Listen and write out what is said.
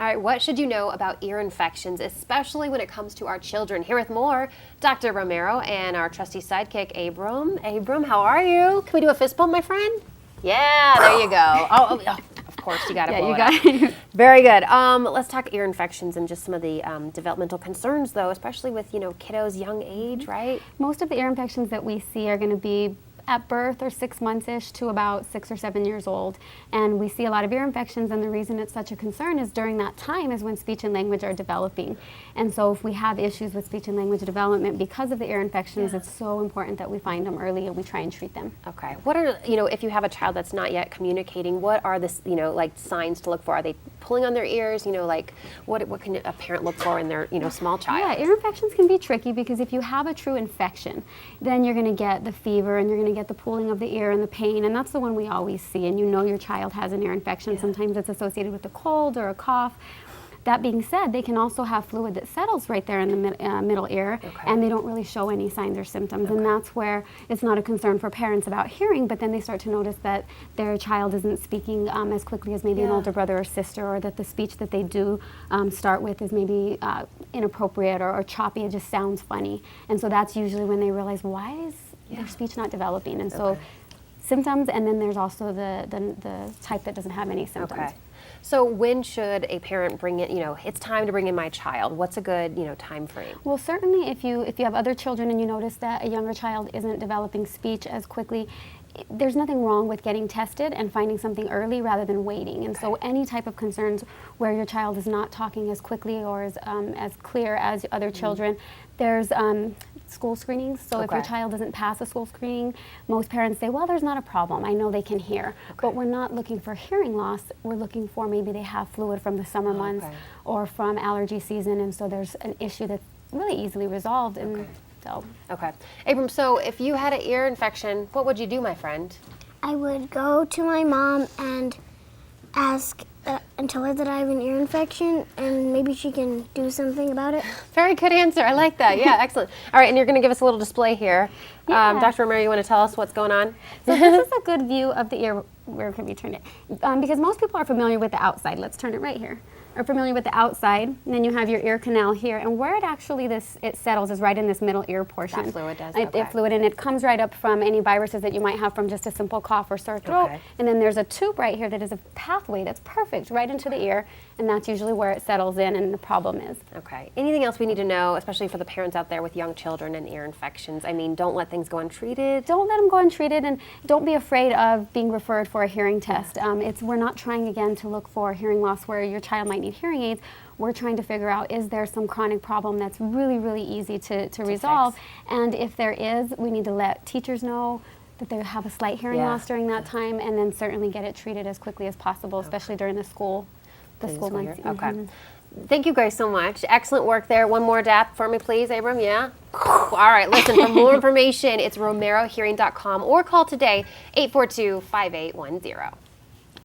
All right, what should you know about ear infections, especially when it comes to our children? Here with more, Dr. Romero and our trusty sidekick, Abram. Abram, how are you? Can we do a fist bump, my friend? Yeah, there you go. Oh, of course, you got to blow it out. Very good. Let's talk ear infections and just some of the developmental concerns, though, especially with, kiddos' young age, right? Most of the ear infections that we see are going to be at birth or 6 months-ish to about 6 or 7 years old. And we see a lot of ear infections, and the reason it's such a concern is during that time is when speech and language are developing. And so if we have issues with speech and language development because of the ear infections, it's so important that we find them early and we try and treat them. Okay. What are, if you have a child that's not yet communicating, what are the, like signs to look for? Are they pulling on their ears? What can a parent look for in their, small child? Yeah, ear infections can be tricky because if you have a true infection, then you're going to get the fever and you're going to get the pulling of the ear and the pain, and that's the one we always see. And your child has an ear infection. Sometimes it's associated with a cold or a cough. That being said, they can also have fluid that settles right there in the middle ear, and they don't really show any signs or symptoms. And that's where it's not a concern for parents about hearing, but then they start to notice that their child isn't speaking as quickly as maybe an older brother or sister, or that the speech that they do start with is maybe inappropriate or choppy. It just sounds funny. And so that's usually when they realize, why is their speech not developing? And so symptoms, and then there's also the type that doesn't have any symptoms. Okay. So when should a parent bring in, it's time to bring in my child? What's a good, time frame? Well, certainly if you have other children and you notice that a younger child isn't developing speech as quickly, there's nothing wrong with getting tested and finding something early rather than waiting. And so any type of concerns where your child is not talking as quickly or as clear as other children, there's school screenings. So if your child doesn't pass a school screening, most parents say, well, there's not a problem. I know they can hear. But we're not looking for hearing loss. We're looking for maybe they have fluid from the summer months or from allergy season. And so there's an issue that's really easily resolved. And Okay. Abram, so if you had an ear infection, what would you do, my friend? I would go to my mom and ask and tell her that I have an ear infection, and maybe she can do something about it. Very good answer. I like that. Yeah, excellent. All right, and you're going to give us a little display here. Dr. Romero, you want to tell us what's going on? So this is a good view of the ear. Where can we turn it? Because most people are familiar with the outside. Let's turn it right here. Are familiar with the outside, and then you have your ear canal here, and where it actually it settles is right in this middle ear portion. That fluid does. It fluid, and it comes right up from any viruses that you might have from just a simple cough or sore throat. And then there's a tube right here that is a pathway that's perfect right into the ear, and that's usually where it settles in and the problem is. Okay. Anything else we need to know, especially for the parents out there with young children and ear infections? I mean, don't let things go untreated. Don't let them go untreated, and don't be afraid of being referred for a hearing test. We're not trying again to look for hearing loss where your child might need hearing aids. We're trying to figure out, is there some chronic problem that's really, really easy to resolve? Fix. And if there is, we need to let teachers know that they have a slight hearing loss during that time, and then certainly get it treated as quickly as possible, especially during the school months. Okay. Thank you guys so much. Excellent work there. One more DAP for me, please, Abram. Yeah? All right, listen, for more information, it's romerohearing.com or call today, 842-5810.